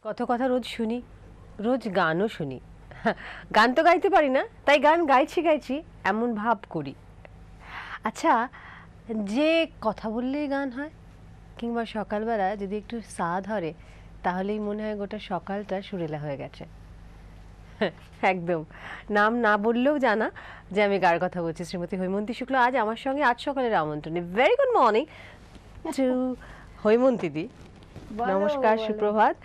কত কথা রোজ শুনি, রোজ গানও শুনি। গান তো গাইতে পারি না, তাই গান গাইছি এমন ভাব করি। আচ্ছা, যে কথা বললেই গান হয়, কিংবা সকালবেলা যদি একটু সা ধরে, তাহলেই মনে হয় গোটা সকালটা সুরেলা হয়ে গেছে। একদম নাম না বললেও জানা যে আমি কার কথা বলছি। শ্রীমতী হৈমন্তী শুক্ল আজ আমার সঙ্গে আজ সকালের আমন্ত্রণে। Very good morning to Haimanti দি। নমস্কার, সুপ্রভাত,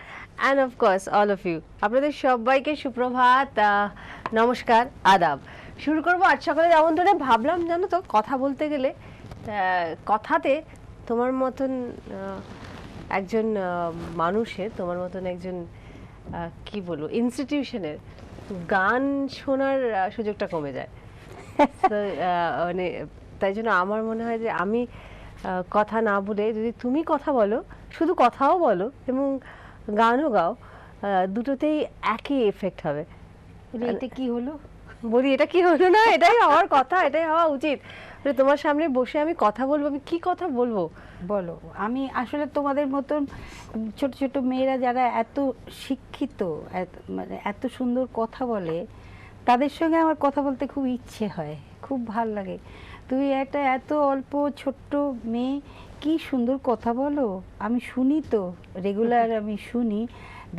and of course all of you, আপনাদের সবাইকে সুপ্রভাত, নমস্কার, আদাব। শুরু করবো আজ সকালের আমন্ত্রণে। ভাবলাম জানো তো, কথা বলতে গেলে কথাতে তোমার মতন একজন মানুষের, তোমার মতন একজন কি বলবো ইনস্টিটিউশনের গান শোনার সুযোগটা কমে যায়। মানে তাই জন্য আমার মনে হয় যে আমি কথা না বলে যদি তুমি কথা বলো, শুধু কথাও বলো এবং গানও গাও, দুটোতেই একই এফেক্ট হবে। এটা কি হলো? বলি এটা কি হলো না, এটাই হওয়ার কথা, এটাই হওয়া উচিত। তোমার সামনে বসে আমি কথা বলবো, আমি কি কথা বলবো বলো। আমি আসলে তোমাদের মতন ছোট ছোট মেয়েরা যারা এত শিক্ষিত, মানে এত সুন্দর কথা বলে, তাদের সঙ্গে আমার কথা বলতে খুব ইচ্ছে হয়, খুব ভাল লাগে। তুমি একটা এত অল্প ছোট্ট মেয়ে, কি সুন্দর কথা বলো। আমি শুনি তো রেগুলার, আমি শুনি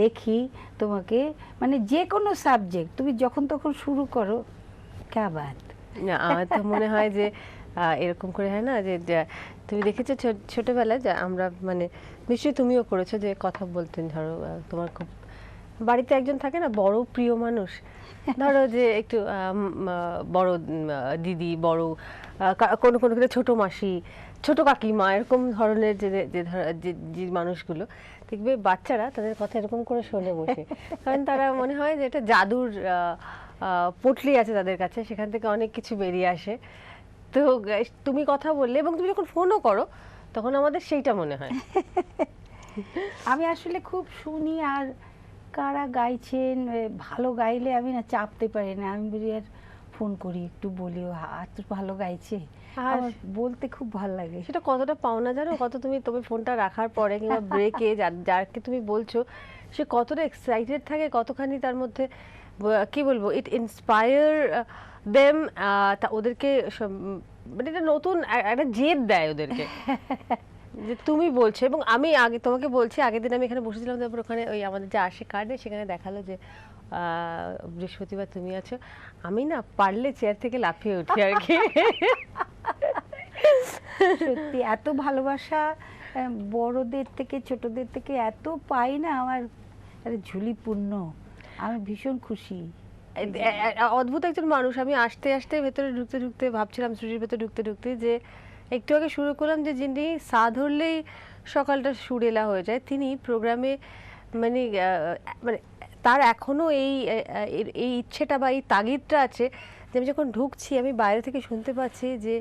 দেখি তোমাকে, মানে যে কোনো সাবজেক্ট তুমি যখন তখন শুরু করো, ক্যা বাত। না, আমার তো মনে হয় যে এরকম করে হয় না যে তুমি দেখেছো ছোটবেলায় যে আমরা, মানে নিশ্চয়ই তুমিও করেছো, যে কথা বলতেন, ধরো তোমার খুব বাড়িতে একজন থাকে না বড় প্রিয় মানুষ, ধরো যে একটু বড় দিদি, বড় কোনো কোনো ক্ষেত্রে ছোট মাসি, ছোট কাকিমা, এরকম ধরনের যে মানুষগুলো দেখবে বাচ্চারা তাদের কথা এরকম করে শোনে বসে, কারণ তারা মনে হয় যে এটা জাদুর পটলি আছে তাদের কাছে, সেখান থেকে অনেক কিছু বেরিয়ে আসে। তো তুমি কথা বললে এবং তুমি যখন ফোনও করো, তখন আমাদের সেইটা মনে হয়। আমি আসলে খুব শুনি, আর কারা গাইছেন, ভালো গাইলে আমি না চাপতে পারি না, আমি বলি আর ফোন করি, একটু বলি এত ভালো গাইছে, আমার বলতে খুব ভালো লাগে। সেটা কতটা পাওনা জানো, কত তুমি ফোনটা রাখার পরে কিংবা ব্রেকে যাকে তুমি বলছো সে কতটা এক্সাইটেড থাকে, কতখানি তার মধ্যে কি বলবো, ইট ইন্সপায়ার দেম, ওদেরকে মানে এটা নতুন একটা জেদ দেয় ওদেরকে যে তুমি বলছো। এবং আমি আগে তোমাকে বলছি, আগের দিন আমি এখানে বসেছিলাম, তারপর ওখানে ওই আমাদের যে আসে কার্ডে, সেখানে দেখালো যে বৃহস্পতিবার তুমি আছো। আমি না পারলে চেয়ার থেকে লাফিয়ে উঠি আর কি। সত্যি এত ভালোবাসা বড়দের থেকে ছোটদের থেকে এত পাই না, আমার ঝুলি পূর্ণ, আমি ভীষণ খুশি। অদ্ভুত একজন মানুষ। আমি আসতে আসতে ভেতরে ঢুকতে ভাবছিলাম, স্টুডিওর ভেতরে ঢুকতে যে একটু আগে শুরু করলাম, যে যিনি সা ধরলেই সকালটা সুরেলা হয়ে যায়, তিনি প্রোগ্রামে মানে মানে তার এখনো এই ইচ্ছেটা বা এই তাগিদটা আছে যে আমি যখন ঢুকছি, আমি বাইরে থেকে শুনতে পাচ্ছি যে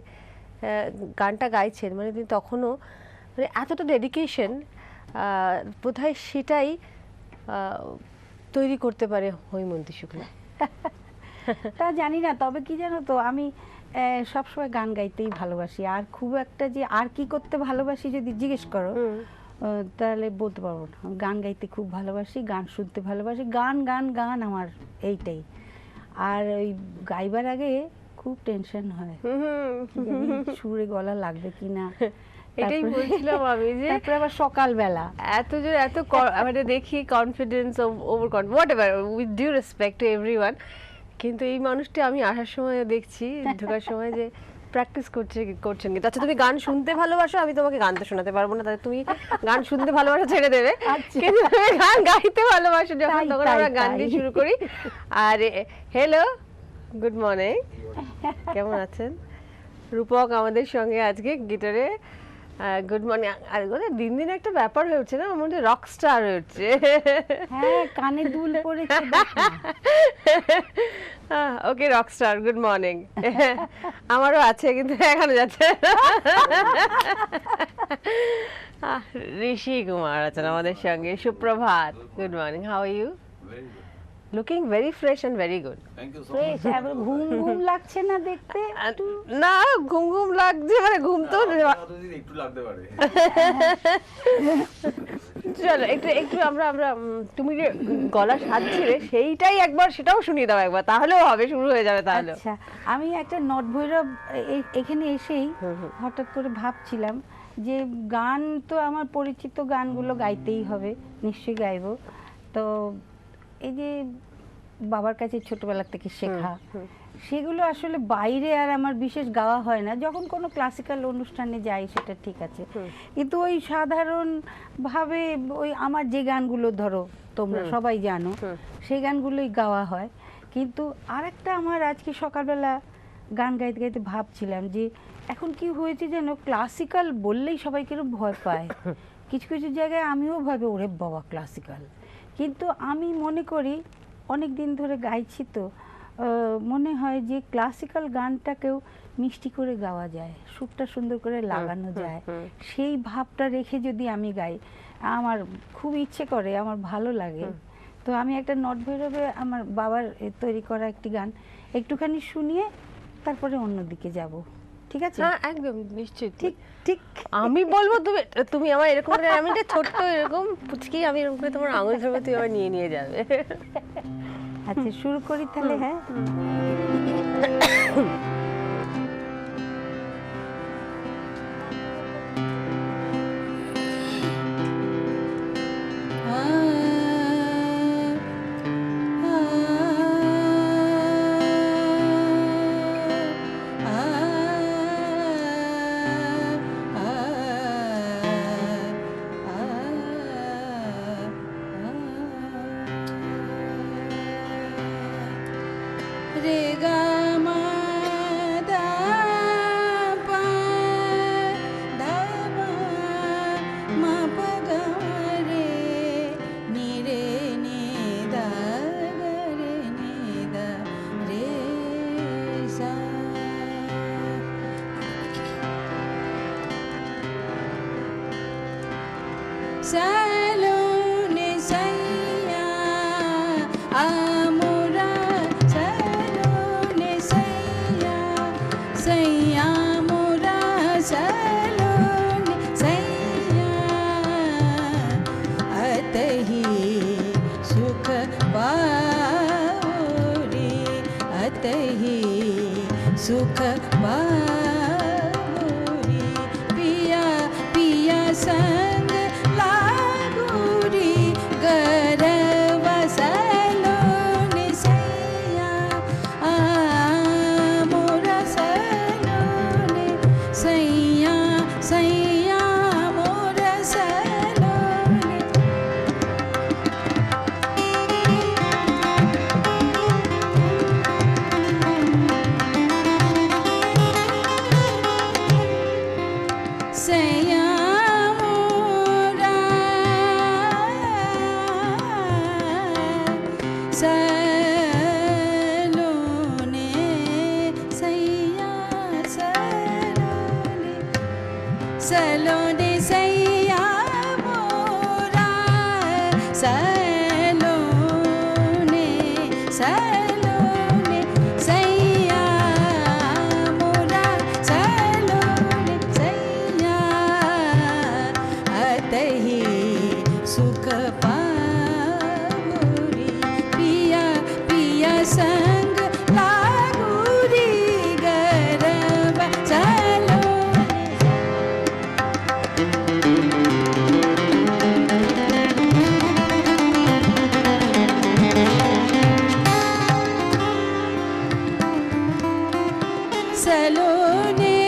গানটা গাইছেন, মানে তিনি তখনও মানে এতটা ডেডিকেশন, বোধহয় সেটাই তৈরি করতে পারে হৈমন্তী শুক্লা। তা জানি না, তবে কি জানো তো, আমি সবসময় গান গাইতেই ভালোবাসি, আর খুব একটা যে আর কি করতে ভালোবাসি যদি জিজ্ঞেস করো, তাহলে বলতে পারবো না। আমি গান গাইতে খুব ভালোবাসি, গান শুনতে ভালোবাসি, গান গান গান আমার এইটাই। আর ওই গাইবার আগে খুব টেনশন হয়, সুরে গলা লাগবে কিনা, এটাই বলছিলাম আমি, যে তারপরে আবার সকালবেলা এত মানে দেখি confidence over whatever, with due respect to everyone, কিন্তু এই মানুষটি আমি আসার সময় দেখছি, ঢোকার সময় যে প্র্যাকটিস করছেন কিন্তু। আচ্ছা, তুমি গান শুনতে ভালোবাসো, আমি তোমাকে গান তো শোনাতে পারবো না, তাহলে তুমি গান শুনতে ভালোবাসো ছেড়ে দেবে, কিন্তু তুমি গান গাইতে ভালোবাসো যখন, তখন আমরা গান দিয়ে শুরু করি। আর হ্যালো, গুড মর্নিং, কেমন আছেন? রূপক আমাদের সঙ্গে আজকে গিটারে। Good morning. আর দিন দিন একটা ব্যাপার হয়ে উঠছে না, আমার মধ্যে রক স্টার হয়ে উঠছে। হ্যাঁ, কানে দুল পড়েছে। ওকে, রক স্টার, গুড মর্নিং। আমারও আছে, কিন্তু এখনো যাচ্ছে। ঋষি কুমার আছেন আমাদের সঙ্গে। সুপ্রভাত, good morning, how are you? Looking very fresh and very good. Thank you so fresh, আবার ঘুম ঘুম লাগছে না দেখতে? না, ঘুম ঘুম লাগছে, মানে ঘুম তো একটু লাগতে পারে। চলো একটু একটু আমরা আমরা তুমি যে গলা সাজছিলে সেইটাই একবার, সেটাও শুনিয়ে দাও একবার, তাহলেও হবে, শুরু হয়ে যাবে তাহলে। আচ্ছা, আমি একটা নট ভৈরব এখানে এসেই হঠাৎ করে ভাবছিলাম যে গান তো আমার পরিচিত গানগুলো গাইতেই হবে, নিশ্চয়ই গাইবো। তো এই যে বাবার কাছে ছোটবেলা থেকে শেখা, সেগুলো আসলে বাইরে আর আমার বিশেষ গাওয়া হয় না। যখন কোনো ক্লাসিক্যাল অনুষ্ঠানে যাই সেটা ঠিক আছে, কিন্তু ওই সাধারণভাবে ওই আমার যে গানগুলো ধরো তোমরা সবাই জানো সেই গানগুলোই গাওয়া হয়। কিন্তু আরেকটা আমার আজকে সকালবেলা গান গাইতে গাইতে ভাবছিলাম যে এখন কি হয়েছে যেন ক্লাসিক্যাল বললেই সবাই কিরকম ভয় পায়। কিছু কিছু জায়গায় আমিও ভাবি ওরে বাবা ক্লাসিক্যাল, কিন্তু আমি মনে করি অনেক দিন ধরে গাইছি তো মনে হয় যে ক্লাসিক্যাল গানটাকেও মিষ্টি করে গাওয়া যায়, সুরটা সুন্দর করে লাগানো যায়। সেই ভাবটা রেখে যদি আমি গাই, আমার খুব ইচ্ছে করে, আমার ভালো লাগে। তো আমি একটা নট ভৈরবে আমার বাবার তৈরি করা একটি গান একটুখানি শুনিয়ে তারপরে অন্যদিকে যাব, ঠিক আছে? হ্যাঁ একদম নিশ্চয়ই। ঠিক ঠিক আমি বলবো তুমি তুমি আমার এরকম করে, আমি একটা ছোট্ট এরকম পুচকি, আমি এরকম করে তোমার আঙুল ধরবো, তুমি আবার নিয়ে নিয়ে যাবে। আচ্ছা শুরু করি তাহলে। হ্যাঁ, রে গা মা দা পা ধা মা মা পা গা রে নি রে নি দা গা রে নি দা রে সা। সালোনে সাইয়া আমোরা সালোনে সাইয়া সাইয়া মোরা সালোনে সাইয়া अतहि सुख पाओरे अतहि सुख पाओरे पिया पिया संग लागोरे गरवा सलोने सैया मोरा सलोने सैया सैया मोरा सलोने। सैया मोरा सलोने सैया सलोने सलोने सैया मोरा सलोने सलोने सैया मोरा सलोने सैया अतहि सुख पाओरे पिया पिया संग लागोरे गरबा सलोने। सलोने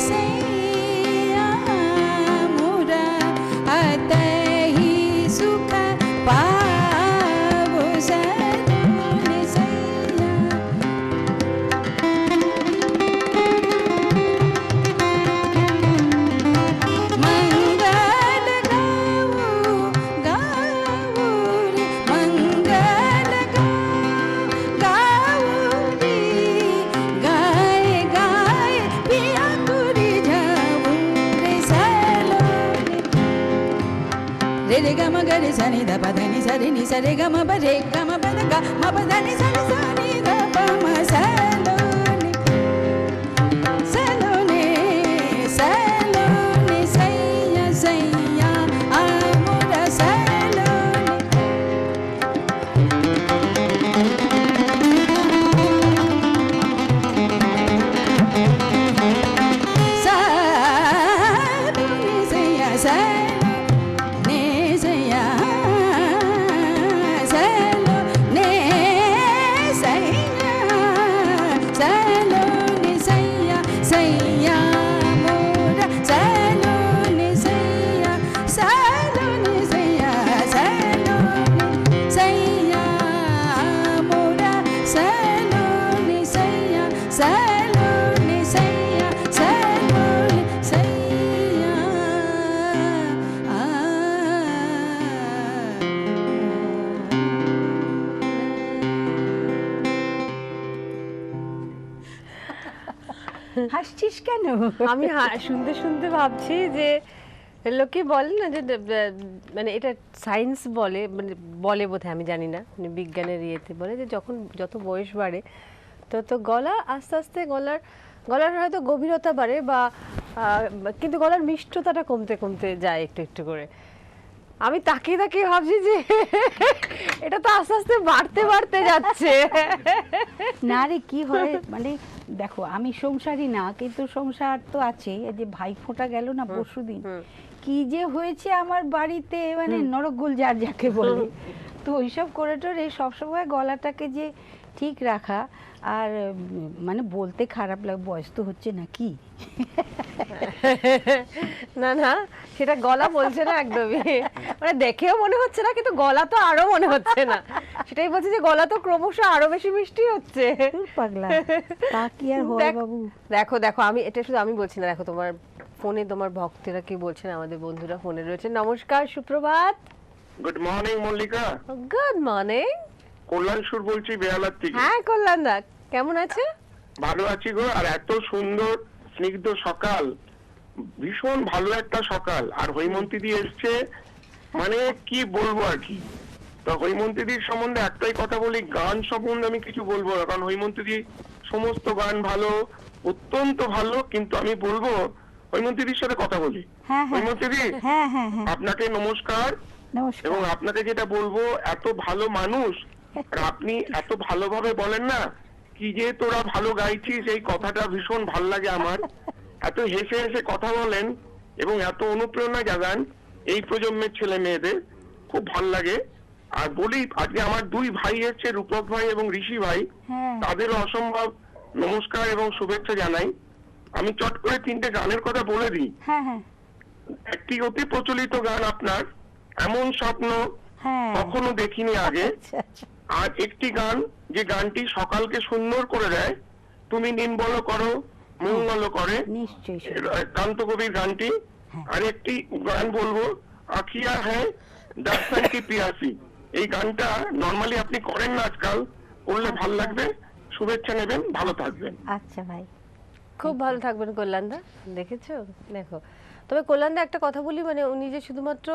सैया मोरा अतहि सुख पावो सलोने सैया। मंगल गावो गावो रे मंगल गावो रे गाय गाय पिया कुरी जावो रे सलोने। रे रे ग म ग रे सा नि ध प ध नि सा रे नि सा रे ग म प रे ग म प ध ग म प ध नि सा नि ध प म सलोने सलोने सलोने सैया सैया आमो হাসছিস কেন? আমি শুনতে শুনতে ভাবছি যে লোকে বলে না যে মানে এটা সায়েন্স বলে, মানে বলে বোধহয়, আমি জানি না, মানে বিজ্ঞানের ইয়েতে বলে যে যখন যত বয়স বাড়ে তত গলা আস্তে আস্তে গলার হয়তো গভীরতা বাড়ে বা কিন্তু গলার মিষ্টতাটা কমতে কমতে যায় একটু একটু করে। আমি তাকিয়ে তাকিয়ে ভাবছি যে এটা তো আস্তে আস্তে বাড়তে বাড়তে যাচ্ছে। না রে, কি হয় মানে দেখো, আমি সংসারী না, কিন্তু সংসার তো আছে। এই যে ভাইফোঁটা গেল না পরশুদিন, কি যে হয়েছে আমার বাড়িতে, মানে নরকগোল যার যাকে বলে। তো ওইসব করে টোরে সবসময় গলাটাকে যে ঠিক রাখা, আর মানে বলতে খারাপ লাগে, বয়স তো হচ্ছে না কি। না না, সেটা গলা বলছে না একদমই, মানে দেখেও মনে হচ্ছে না, কিন্তু গলা তো আরো মনে হচ্ছে না, সেটাই বলছি যে গলা তো ক্রমশ আরো বেশি মিষ্টি হচ্ছে। পাগলা, তা কি আর হয় বাবু। দেখো দেখো, আমি এটা শুধু আমি বলছি না, দেখো তোমার ফোনে তোমার ভক্তরা কি বলছেন, আমাদের বন্ধুরা ফোনে রয়েছে। নমস্কার, সুপ্রভাত। Good morning Mallika. Good morning. Kalyan Sur বলছি বেহালার থেকে। হ্যাঁ কল্যাণ দা, কেমন আছে? ভালো আছি গো। আর এত সুন্দর স্নিগ্ধ সকাল, ভীষণ ভালো একটা সকাল। আর হৈমন্তী দি এসছে, মানে কি বলবো আর কি। তো হৈমন্তী দির সম্বন্ধে একটাই কথা বলি, গান সম্বন্ধে আমি কিছু বলবো না, কারণ হৈমন্তী দি সমস্ত গান ভালো, অত্যন্ত ভালো। কিন্তু আমি বলবো হৈমন্তী দির সাথে কথা বলি। হ্যাঁ হ্যাঁ হৈমন্তী দি, হ্যাঁ হ্যাঁ হ্যাঁ, আপনাকে নমস্কার। নমস্কার। এবং আপনাকে যেটা বলবো, এত ভালো মানুষ, আর আপনি এত ভালোভাবে বলেন না কি যে তোরা ভালো গাইছিস, এই কথাটা ভীষণ ভালো লাগে আমার। এত হেসে হেসে কথা বলেন এবং এত অনুপ্রেরণা জাগান এই প্রজন্মের ছেলে মেয়েদের, খুব ভালো লাগে। আর বলি, আজকে আমার দুই ভাই এসছে, রূপক ভাই এবং ঋষি ভাই, হ্যাঁ তাদেরও অসম্ভব নমস্কার এবং শুভেচ্ছা জানাই। আমি চট করে তিনটে গানের কথা বলে দিই। হ্যাঁ হ্যাঁ একটি অতি প্রচলিত গান আপনার, এমন স্বপ্ন হ্যাঁ, কখনো দেখিনি আগে। আচ্ছা আচ্ছা, আর একটি গান, যে গানটি সকালকে সুন্দর করে দেয়, তুমি নির্মল করো মঙ্গল করে, নিশ্চয়ই কান্ত কবির গানটি। হ্যাঁ। আর একটি গান বলবো, আখিয়া হ্যাঁ দাস্তান কি পিয়াসি। এই গানটা নর্মালি আপনি করেন না আজকাল, করলে ভাল লাগবে। শুভেচ্ছা নেবেন, ভালো থাকবেন। আচ্ছা ভাই। খুব ভালো থাকবেন কল্যাণদা। দেখেছো, দেখো, তবে কল্যাণদা একটা কথা বলি, মানে উনি যে শুধুমাত্র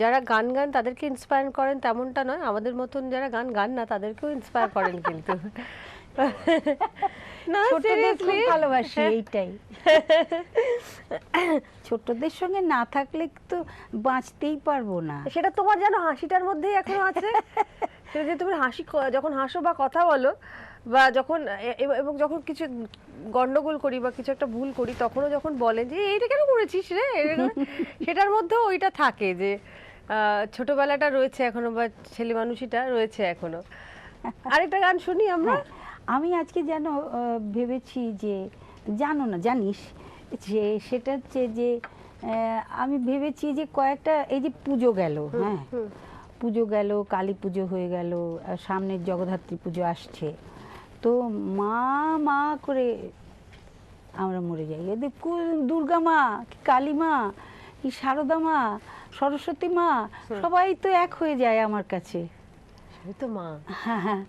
যারা গান গান তাদেরকে ইন্সপায়ার করেন তেমনটা নয়, আমাদের মতন যারা গান গান না তাদেরকেও ইন্সপায়ার করেন কিন্তু। না ছোটদের খুব সিরিয়াসলি ভালোবাসি, এইটাই। ছোটদের সঙ্গে না থাকলে তো বাঁচতেই পারবো না। সেটা তোমার যেন হাসিটার মধ্যেই এখনো আছে। সেটা যে তুমি হাসি যখন হাসো বা কথা বলো, বা যখন এবং যখন কিছু গন্ডগোল করি বা কিছু একটা ভুল করি, তখনও যখন বলেন যে এইটা কেন করেছিস রে, সেটার মধ্যেও ওইটা থাকে যে ছোটবেলাটা রয়েছে এখনো, বা ছেলে মানুষিটা রয়েছে এখনো। আরেকটা গান শুনি আমরা। হ্যাঁ, আমি আজকে যেন ভেবেছি যে, জানো না, জানিস যে সেটা হচ্ছে যে আমি ভেবেছি যে কয়েকটা, এই যে পুজো গেল, হ্যাঁ পুজো গেল, কালী পুজো হয়ে গেল, সামনের জগদ্ধাত্রী পুজো আসছে, তো মা মা করে আমরা মরে যাই। এদের দুর্গা মা, কি কালী মা, কি শারদা মা, সরস্বতী মা, সবাই তো এক হয়ে যায় আমার কাছে। সেই তো মা। হ্যাঁ হ্যাঁ,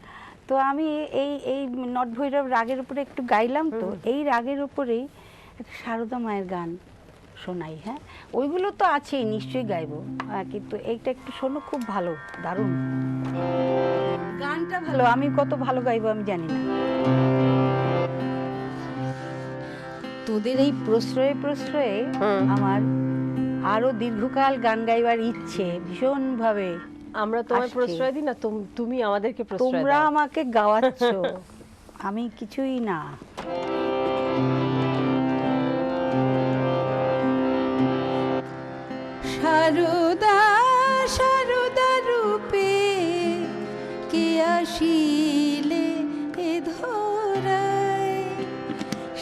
তো আমি এই এই নট ভৈরব রাগের উপরে একটু গাইলাম, তো এই রাগের উপরেই একটা শারদা মায়ের গান শোনাই। হ্যাঁ, ওইগুলো তো আছেই, নিশ্চয়ই গাইবো, কিন্তু এইটা একটু শোনো, খুব ভালো, দারুণ গানটা ভালো। আমি কত ভালো গাইবো আমি জানি না। তোদের এই প্রশ্রয়ে প্রশ্রয়ে আমার আরো দীর্ঘকাল গান গাইবার ইচ্ছে ভীষণ ভাবে। আমরা তোমায় আসছে। প্রশ্রয় দিই না, তুমি আমাদেরকে প্রশ্রয় তোমরা দাও। আমাকে গাওয়াচ্ছ, আমি কিছুই না। সারদা সারদা রূপে কে আসিলে এ ধরায়,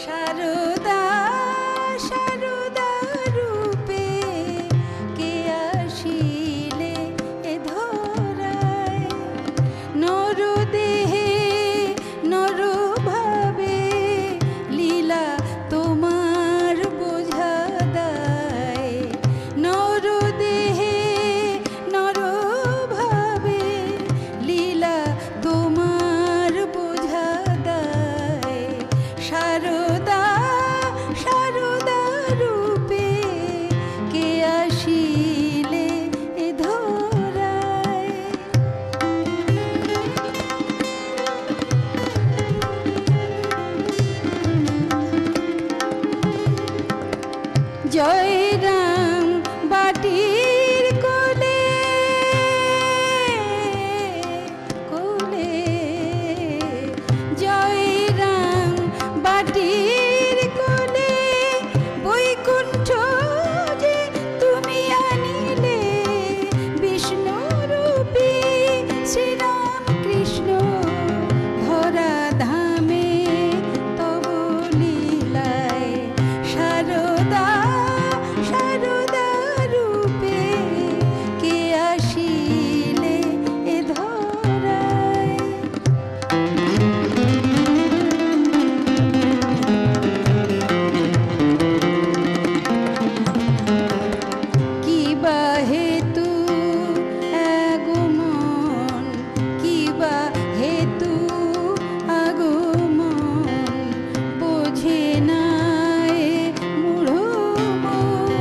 সারদা সারদা রূপে কে আসিলে এ ধরায়, নর দেহে নর ভাবে লীলা তোমার বোঝা দায়, নর দেহে নর ভাবে লীলা তোমার বোঝা দায়, জয় রাম বাটির কোলে কোলে জয় রাম বাটির কোলে বৈকুণ্ঠ যে তুমি আনিলে বিষ্ণু রূপী শ্রীরাম কৃষ্ণ ধরা ধামে তব লীলায় শারদা শারদা রূপে কে আসিলে এ ধরায় কিবা হেতু আগমন কিবা হেতু আগমন বোঝে নাই মূঢ় মন।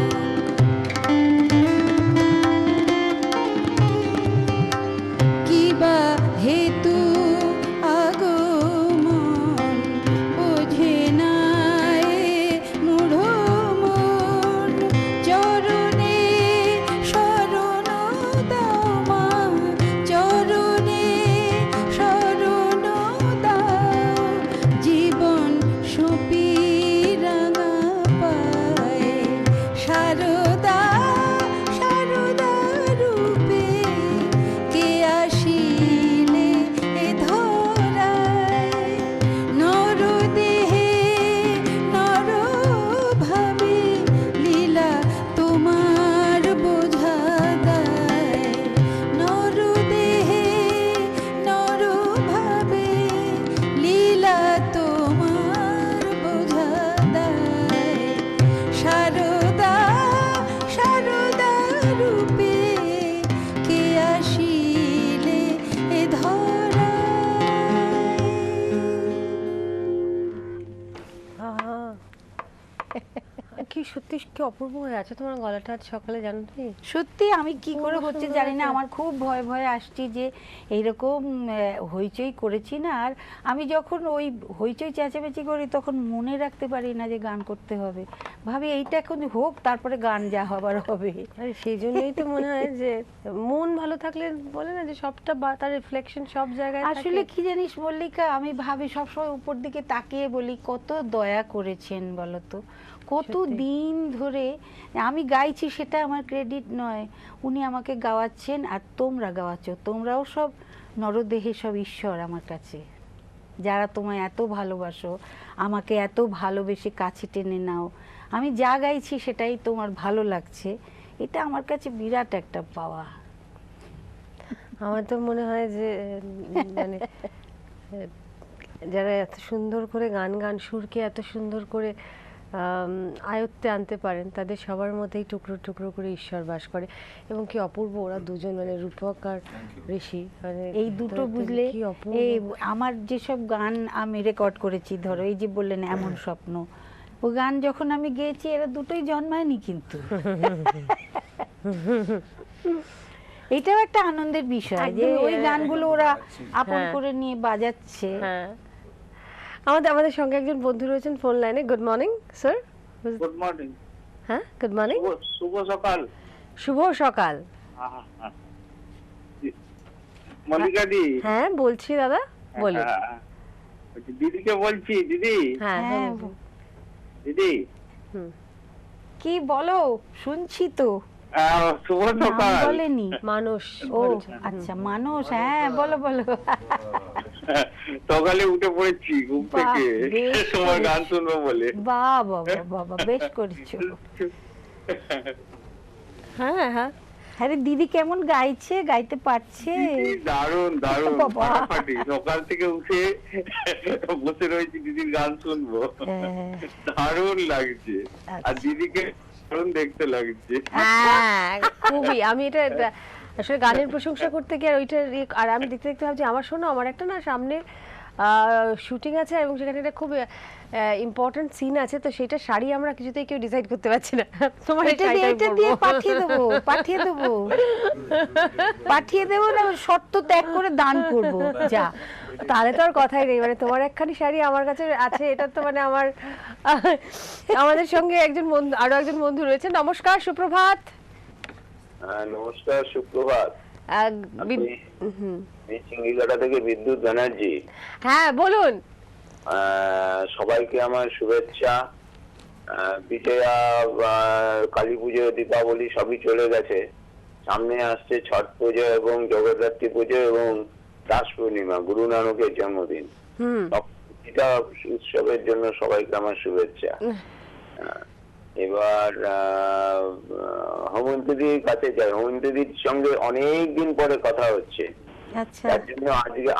কিবা হেতু আগমন বোঝে নাই মূঢ় মন। চরণে শরণ দাও মা চরণে শরণ দাও জীবন সপি রাঙা পায় শারদা শারদা রূপে কে আসিলে এ ধরায় নর দেহে নর ভাবে লীলা তোমার বোঝা দায় নর দেহে নর ভাবে লীলা তোমার বোঝা দায় শারদা শারদা রূপে কে আসিলে এ ধরায়। আহা। কি সত্যি কি অপূর্ব হয়ে আছে তোমার গলাটা আজ সকালে, জানো তুমি? সত্যি আমি কি করে খুব হচ্ছে সুন্দর জানি না, হয়েছে। আমার খুব ভয় ভয় আসছি যে এইরকম হইচই করেছি না। আর আমি যখন ওই হইচই চেঁচামেচি করি তখন মনে রাখতে পারি না যে গান করতে হবে, ভাবি এইটা এখন হোক তারপরে গান যা হবার হবে। আরে সেই জন্যই তো মনে হয় যে মন ভালো থাকলে বলে না যে সবটা তার রিফ্লেকশন সব জায়গায় আসলে থাকে। কি জানিস মল্লিকা, আমি ভাবি সবসময় উপর দিকে তাকিয়ে বলি কত দয়া করেছেন বলো তো, কত সত্যি। দিন ধরে আমি গাইছি, সেটা আমার ক্রেডিট নয়, উনি আমাকে গাওয়াচ্ছেন আর তোমরা গাওয়াচ্ছ, তোমরাও সব নরদেহে সব ঈশ্বর আমার কাছে, যারা তোমায় এত ভালোবাসো, আমাকে এত ভালোবেসে কাছে টেনে নাও, আমি যা গাইছি সেটাই তোমার ভালো লাগছে, এটা আমার কাছে বিরাট একটা পাওয়া। আমার তো মনে হয় যে মানে যারা এত সুন্দর করে গান সুরকে এত সুন্দর করে আয়ত্তে আনতে পারেন তাদের সবার মধ্যেই টুকরো টুকরো করে ঈশ্বর বাস করে। এবং কি অপূর্ব ওরা দুজন, মানে রূপক আর ঋষি, মানে এই দুটো বুঝলে, কি অপূর্ব। এই আমার যেসব গান আমি রেকর্ড করেছি, ধরো এই যে বললেন এমন স্বপ্ন, ও গান যখন আমি গেয়েছি এরা দুটোই জন্মায়নি কিন্তু। এটাও একটা আনন্দের বিষয় যে একদমই, ওই গানগুলো ওরা আপন হ্যাঁ। করে নিয়ে বাজাচ্ছে। হ্যাঁ, আমাদের সঙ্গে একজন বন্ধু রয়েছেন ফোন লাইনে। Good morning sir. Good morning. হ্যাঁ, গুড মর্নিং, শুভ সকাল। শুভ সকাল। মল্লিকা দি। হ্যাঁ বলছি দাদা, বলুন। দিদিকে বলছি। দিদি, হ্যাঁ হ্যাঁ, হ্যাঁ বলুন। দিদি, হুম। কি বলো, শুনছি তো। শুভ নাম সকাল। বলেনি। মানুষ ও বলছে। আচ্ছা, মানুষ, হ্যাঁ বলো বলো। সকালে উঠে পড়েছি ঘুম বাহ, থেকে, বেশ তোমার গান করেছো। শুনবো বলে। বাহ বাবা বাবা, বেশ করেছো। হ্যাঁ হ্যাঁ, হ্যাঁ রে, দিদি কেমন গাইছে, গাইতে পারছে? দিদি দারুণ দারুণ, বাবা। ফাটাফাটি। সকাল থেকে উঠে বসে রয়েছি দিদির গান শুনবো, হ্যাঁ। দারুণ লাগছে। আর আচ্ছা। দিদিকে দারুণ দেখতে লাগছে। হ্যাঁ খুবই। আমি এটা আসলে গানের প্রশংসা করতে গিয়ে আর ওইটার আর আমি দেখতে দেখতে ভাবছি আমার শোনো, আমার একটা না সামনে শুটিং আছে এবং সেখানে একটা খুব ইম্পর্টেন্ট সিন আছে, তো সেটা শাড়ি আমরা কিছুতেই কেউ ডিসাইড করতে পারছি না। তোমার এই এটা দিয়ে শাড়িটাই এটা দিয়ে পরবো। পাঠিয়ে দেবো না, শর্ত ত্যাগ করে দান করব যা। তাহলে তো আর কথাই নেই, মানে তোমার একখানি শাড়ি আমার কাছে আছে, এটা তো মানে আমার আমাদের সঙ্গে একজন বন্ধু, আরো একজন বন্ধু রয়েছে। নমস্কার, সুপ্রভাত। নমস্কার, সুপ্রভাত। আমি সিঙ্গিঘাটা থেকে বিদ্যুৎ ব্যানার্জি। হ্যাঁ বলুন। সবাইকে আমার শুভেচ্ছা। বিজয়া, কালী পুজো, দীপাবলি সবই চলে গেছে, সামনে আসছে ছট পুজো এবং জগদ্ধাত্রী পুজো এবং রাস পূর্ণিমা, গুরু নানকের জন্মদিন। এটা উৎসবের জন্য সবাইকে আমার শুভেচ্ছা। এবার হোমন্তিদির কাছে যাই। হোমন্তিদির সঙ্গে অনেক দিন পরে কথা হচ্ছে, আচ্ছা, তার জন্য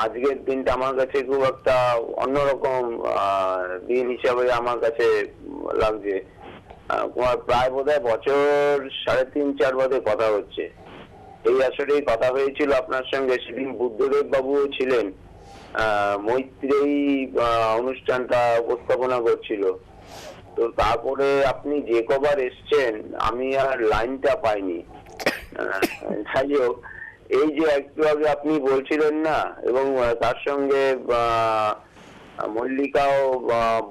আজকের দিনটা আমার কাছে খুব একটা অন্যরকম দিন হিসাবে আমার কাছে লাগছে। প্রায় বোধহয় বছর 3.5-4 বাদে কথা হচ্ছে। এই আসলেই কথা হয়েছিল আপনার সঙ্গে, সেদিন বুদ্ধদেব বাবুও ছিলেন, মৈত্রেয়ী অনুষ্ঠানটা উপস্থাপনা করছিল। তো তারপরে আপনি যে কবার এসছেন আমি আর লাইনটা পাইনি। যাই হোক, এই যে একটু আগে আপনি বলছিলেন না, এবং তার সঙ্গে মল্লিকাও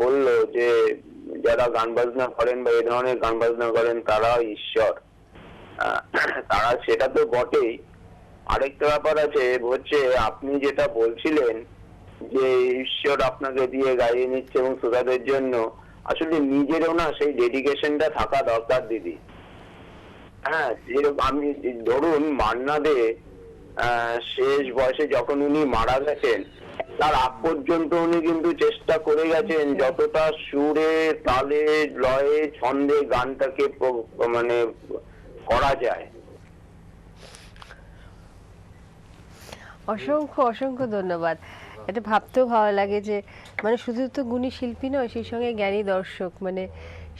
বলল যে যারা গান বাজনা করেন বা এই ধরনের গান বাজনা করেন তারা ঈশ্বর। তারা সেটা তো বটেই, আরেকটা ব্যাপার আছে হচ্ছে আপনি যেটা বলছিলেন যে ঈশ্বর আপনাকে দিয়ে গাইয়ে নিচ্ছে এবং শ্রোতাদের জন্য, আসলে নিজেরও না সেই ডেডিকেশনটা থাকা দরকার দিদি। হ্যাঁ, যেরকম আমি ধরুন মান্না দে শেষ বয়সে যখন উনি মারা গেছেন, তার আগ পর্যন্ত উনি কিন্তু চেষ্টা করে গেছেন যতটা সুরে, তালে, লয়ে, ছন্দে গানটাকে মানে করা যায়। অসংখ্য অসংখ্য ধন্যবাদ। এটা ভাবতেও ভালো লাগে যে মানে শুধু তো গুণী শিল্পী নয়, সেই সঙ্গে জ্ঞানী দর্শক, মানে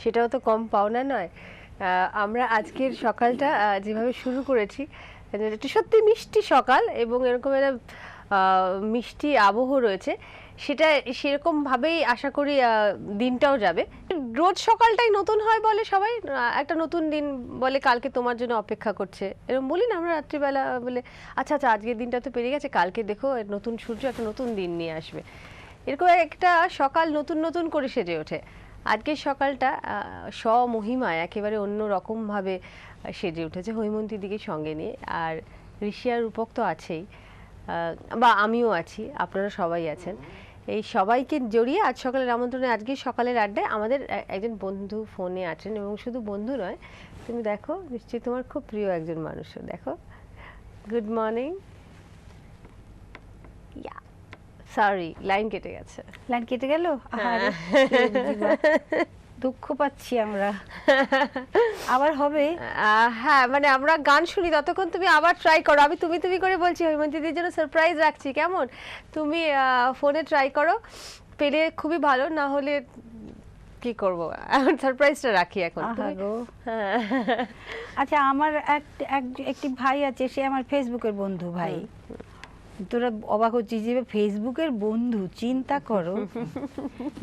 সেটাও তো কম পাওনা নয়। আমরা আজকের সকালটা যেভাবে শুরু করেছি, এটা সত্যি মিষ্টি সকাল এবং এরকম একটা মিষ্টি আবহ রয়েছে, সেটা সেরকমভাবেই আশা করি দিনটাও যাবে। রোজ সকালটাই নতুন হয় বলে সবাই, একটা নতুন দিন বলে কালকে তোমার জন্য অপেক্ষা করছে, এরকম বলি না আমরা রাত্রিবেলা, বলে আচ্ছা আচ্ছা আজকের দিনটা তো পেরিয়ে গেছে, কালকে দেখো নতুন সূর্য একটা নতুন দিন নিয়ে আসবে। এরকম একটা সকাল নতুন নতুন করে সেজে ওঠে। আজকের সকালটা স্বমহিমায় একেবারে অন্য রকমভাবে সেজে উঠেছে হৈমন্তী দিকে সঙ্গে নিয়ে। আর ঋষি আর রূপক তো আছেই, বা আমিও আছি, আপনারা সবাই আছেন। এই সবাইকে জড়িয়ে আজ সকালের আমন্ত্রণে আজকে সকালের আড্ডায় আমাদের একজন বন্ধু ফোনে আছেন, এবং শুধু বন্ধু নয়, তুমি দেখো নিশ্চয়ই তোমার খুব প্রিয় একজন মানুষও। দেখো, গুড মর্নিং। সরি, লাইন কেটে গেছে। লাইন কেটে গেল, আহারে, দুঃখ পাচ্ছি আমরা। আবার হবে? হ্যাঁ, মানে আমরা গান শুনি ততক্ষণ তুমি আবার ট্রাই করো। আমি তুমি তুমি করে বলছি, হৈমন্তীদের জন্য সারপ্রাইজ রাখছি, কেমন? তুমি ফোনে ট্রাই করো, পেলে খুবই ভালো, না হলে কি করব, এখন সারপ্রাইজটা রাখি এখন। হ্যাঁ। আচ্ছা, আমার একটি ভাই আছে, সে আমার ফেসবুকের বন্ধু ভাই। তোরা অবাক হচ্ছিস যে ফেসবুকের বন্ধু, চিন্তা করো।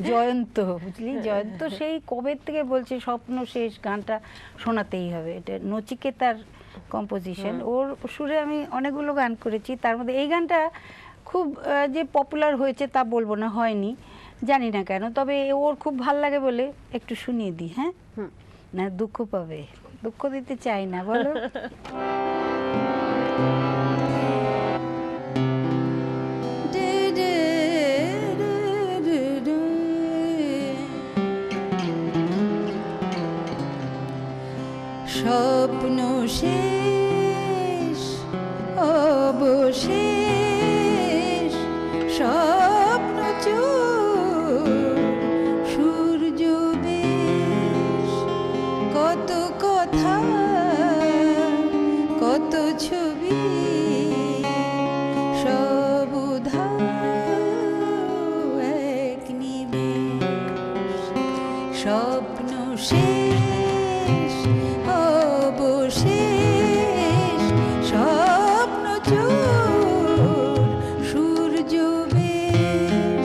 জয়ন্ত, বুঝলি, জয়ন্ত সেই কবে থেকে বলছে স্বপ্ন শেষ গানটা শোনাতেই হবে। এটা নচিকেতার কম্পোজিশন, ওর সুরে আমি অনেকগুলো গান করেছি, তার মধ্যে এই গানটা খুব যে পপুলার হয়েছে তা বলবো না, হয়নি, জানি না কেন, তবে ওর খুব ভাল লাগে বলে একটু শুনিয়ে দিই। হ্যাঁ, না দুঃখ পাবে, দুঃখ দিতে চাই না, বলো। স্বপ্ন শেষ অবশেষ, স্বপ্ন চোর সূর্য বেশ, কত কথা কত ছবি সব উধাও এক নিমেষ, স্বপ্ন শেষ অবশেষ, স্বপ্ন চোর সূর্য বেশ,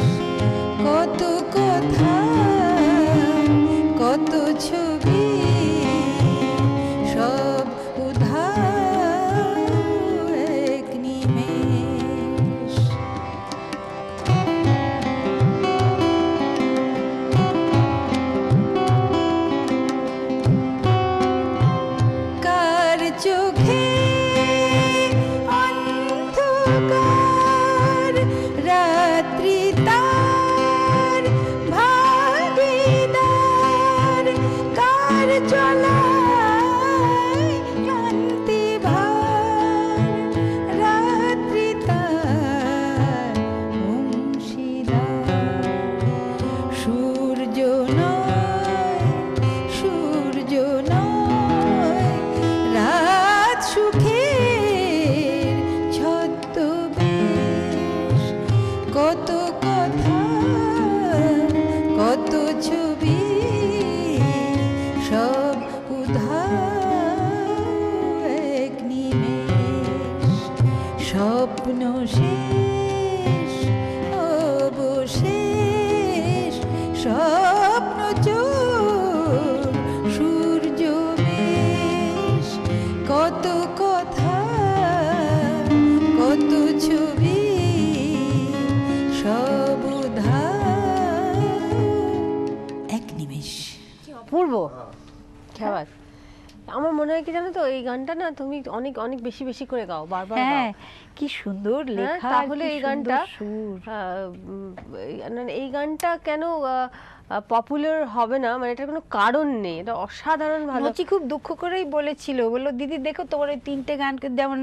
অপূর্ব খেয়াল। আমার মনে হয় কি জানো তো, এই গানটা না তুমি অনেক অনেক বেশি বেশি করে গাও, বারবার গাও। হ্যাঁ, কি সুন্দর হ্যাঁ, লেখা, তাহলে কি এই সুন্দর গানটা সুর। এই গানটা কেন পপুলার হবে না, মানে এটার কোনো কারণ নেই, এটা অসাধারণ ভালো। নচি খুব দুঃখ করেই বলেছিল, বললো দিদি দেখো তোমার ওই 3টে গান, যেমন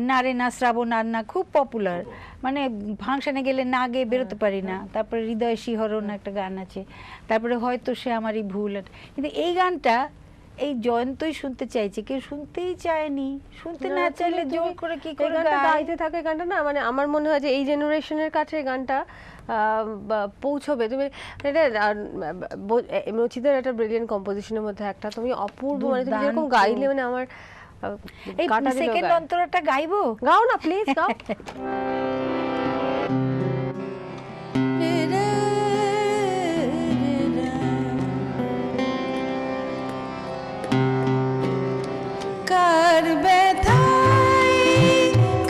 না রে না, শ্রাবণ আর না, খুব পপুলার, মানে ফাংশনে গেলে না গেয়ে বেরোতে পারি না। তারপরে হৃদয় শিহরণ একটা গান আছে, তারপরে হয়তো সে আমারই ভুল। কিন্তু এই গানটা এই জয়ন্তই শুনতে চাইছে, কেউ শুনতেই চায়নি। শুনতে না চাইলে জোর করে কি এই করে গানটা গায়? গাইতে থাকে, গানটা না মানে আমার মনে হয় যে এই জেনারেশনের কাছে এই গানটা পৌঁছবে। তুমি এটা রচিতার একটা ব্রিলিয়ান্ট কম্পোজিশনের মধ্যে একটা, তুমি অপূর্ব, মানে তুমি যেরকম দুর্দান্ত। গাইলে, মানে আমার এই কাটা দিল সেকেন্ড গায়ে। অন্তরাটা গাইবো? গাও না প্লিজ, গাও। কার ব্যথায়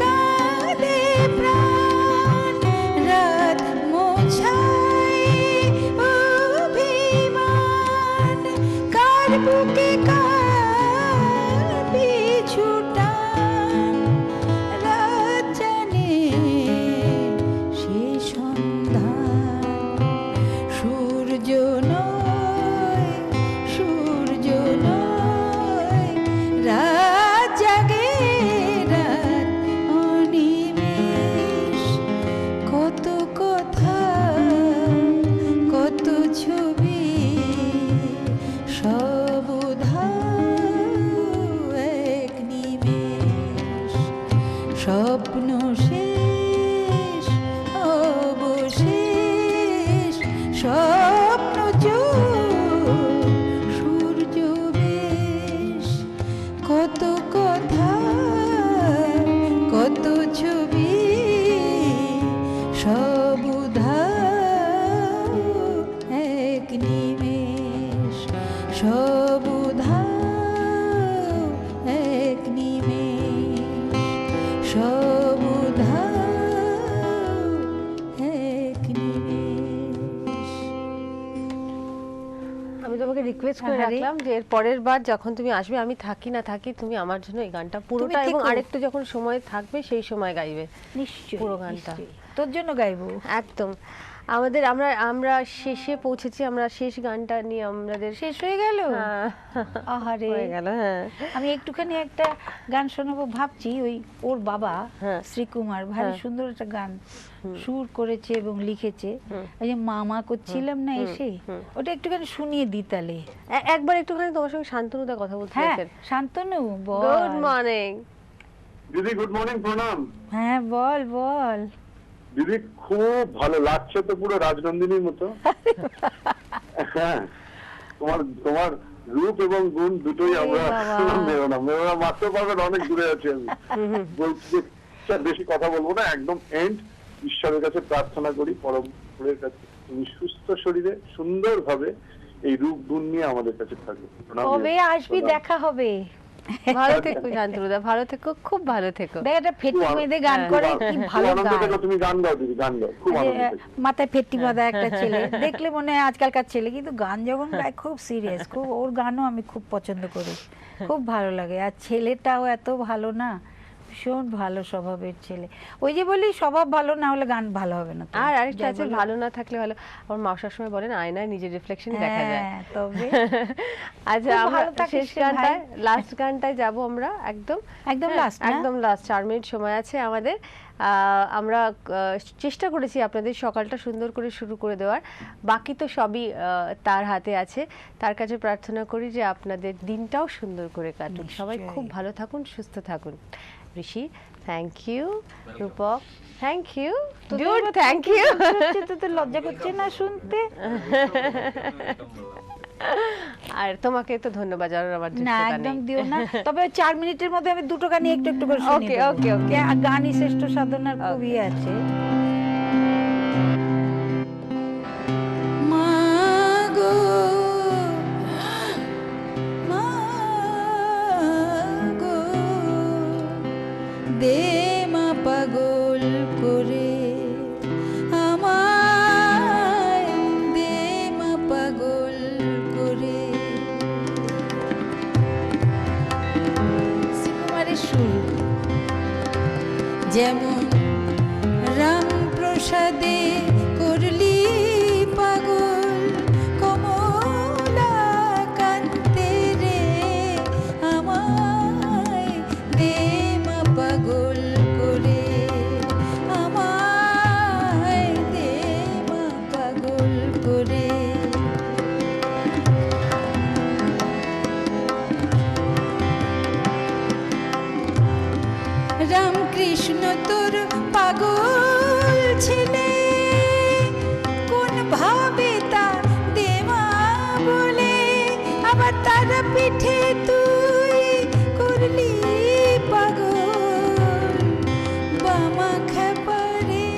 কাঁদে প্রাণ, রাত মোছায় অভিমান, কার বুকে কার পিছু টান, রাত জানে সে সন্ধান। সূর্য নয়, সূর্য নয়, রাত জাগে, রাত অনিমেষ, কত কথা, কত ছবি, সব উধাও এক নিমেষ। স্বপ্ন শেষ, অবশেষ, স্বপ্ন চোর, সূর্য বেশ, কত কথা, কত ছবি, সব উধাও এক নিমেষ, সব উধাও এক নিমেষ, সব উধাও এক নিমেষ। আমি তোমাকে রিকোয়েস্ট করে আহারে। রাখলাম যে এর পরের বার যখন তুমি আসবে, আমি থাকি না থাকি, তুমি আমার জন্য এই গানটা পুরোটা এবং থেকো। আরেকটু যখন সময় থাকবে সেই সময় গাইবে নিশ্চয়ই, পুরো গানটা। নিশ্চয়ই। তোর জন্য গাইবো। একদম। আমরা আমরা শেষে পৌঁছেছি, আমরা শেষ গানটা নিয়ে আমাদের শেষ হয়ে গেল? হ্যাঁ, আহারে, হয়ে গেল। হ্যাঁ, আমি একটুখানি একটা গান শোনাবো ভাবছি। ওই ওর বাবা হ্যাঁ। শ্রীকুমার ভারী হ্যাঁ। সুন্দর একটা গান সুর করেছে এবং লিখেছে, ওই যে মামা করছিলাম না এসে, ওটা একটুখানি শুনিয়ে দি তাহলে। একবার একটুখানি তোমার সঙ্গে শান্তনুদা কথা বলতে হ্যাঁ, চাইছেন। শান্তনু বল। Good morning. দিদি গুড মর্নিং, প্রণাম। হ্যাঁ বল বল। দিদি খুব ভালো লাগছে তো, পুরো রাজনন্দিনীর মতো। হ্যাঁ, তোমার তোমার রূপ এবং গুণ দুটোই আমরা মেরোনা মারতে পারবেন, অনেক দূরে আছি আমি। বলছি যে স্যার বেশি কথা বলবো না, একদম এন্ড। ঈশ্বরের কাছে প্রার্থনা করি, পরমেশ্বরের কাছে, তুমি সুস্থ শরীরে সুন্দরভাবে এই রূপ গুণ নিয়ে আমাদের কাছে থাকবে। কবে আসবি, দেখা হবে। ভালো থেকো শান্তনুদা, ভালো থেকো, খুব ভালো থেকো। দেখ একটা ফেটি মেয়েদের গান করে, কি ভালো আনন্দ গায়। থেকো, তুমি গান গাও দিদি, গান গাও, খুব আনন্দ থেকো। মাথায় ফেট্টি বাঁধা একটা ছেলে দেখলে মনে হয় আজকালকার ছেলে, কিন্তু গান যখন গায় খুব সিরিয়াস। খুব, ওর গানও আমি খুব পছন্দ করি, খুব ভালো লাগে। আর ছেলেটাও এত ভালো না, ভীষণ ভালো স্বভাবের ছেলে। ওই যে বলি স্বভাব ভালো না হলে গান ভালো হবে না তো। আর আরেকটা যাই আছে, বলো। ভালো না থাকলে ভালো। আমার মা সবসময় বলেন আয়নায় নিজের রিফ্লেকশন দেখা যায়। হ্যাঁ, তবে আচ্ছা, খুব আমরা ভালো থাকিস শেষ রে গানটায়, ভাই। লাস্ট গানটায় যাব আমরা একদম। একদম হ্যাঁ, last না? একদম লাস্ট, 4 মিনিট সময় আছে আমাদের। আমরা চেষ্টা করেছি আপনাদের সকালটা সুন্দর করে শুরু করে দেওয়ার, বাকি তো সবই তার হাতে আছে। তার কাছে প্রার্থনা করি যে আপনাদের দিনটাও সুন্দর করে কাটুক, সবাই খুব ভালো থাকুন, সুস্থ থাকুন। Rishi, thank you. Rupak, thank you. Dude, thank you. তো লজ্জা করছে না শুনতে? আর তোমাকে তো ধন্যবাদ জানার আমার না, যোগ্যতা একদম নেই। দিও না। তবে 4 মিনিটের মধ্যে আমি দুটো গানই একটু একটু করে শুনিয়ে Okay, দেবো। okay, okay. গানই শ্রেষ্ঠ সাধনার খুবই আছে। মাগো, মাগো, দে মা পাগল করে আমায়, দে মা পাগল করে। যেমন রামপ্রসাদে করলি পাগল কমলা কান্তে রে আমায় দে মা পাগল করে আমায় দে মা পাগল করে রামকৃষ্ণ তোর পাগল ছেলে কোন ভাবে তা দেওয়া বলে আবার তার পিঠে তুই করলি পাগল বামা খেপারে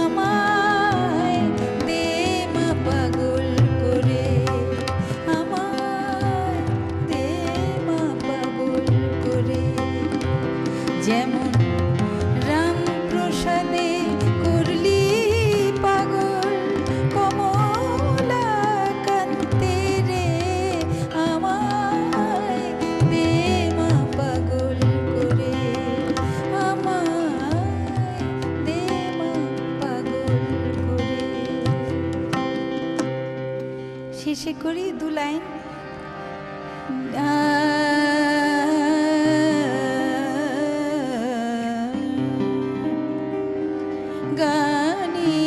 আমায় দে মা পাগল করে আমায় দে মা পাগল করে যেমন রামপ্রসাদে করলি পাগল কমলা কান্তে রে আমায় দে মা পাগল করে আমায় দে মা পাগল করে শেষে করি 2 লাইন গানে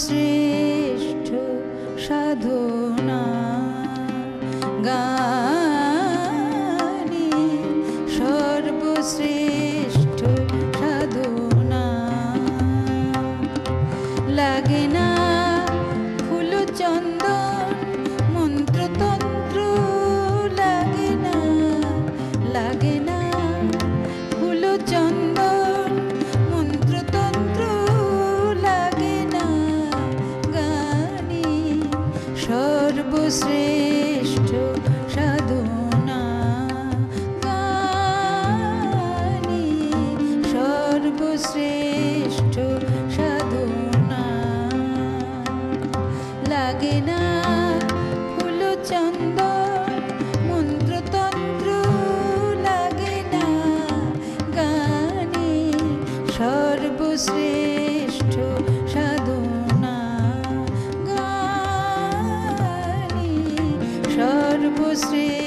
সর্বশ্রেষ্ঠ সাধনা গানে সর্বশ্রেষ্ঠ সাধনা লাগে না ফুল চন্দন মন্ত্রতন্ত্র লাগে না ফুল চন্দন মন্ত্রতন্ত্র লাগে না গানে সর্বশ্রেষ্ঠ সাধনা গানে সর্বশ্রেষ্ঠ সাধনা লাগে না ফুল চন্দন মন্ত্রতন্ত্র লাগে না গানে সর্বশ্রেষ্ঠ সাধনা গানে সর্বশ্রেষ্ঠ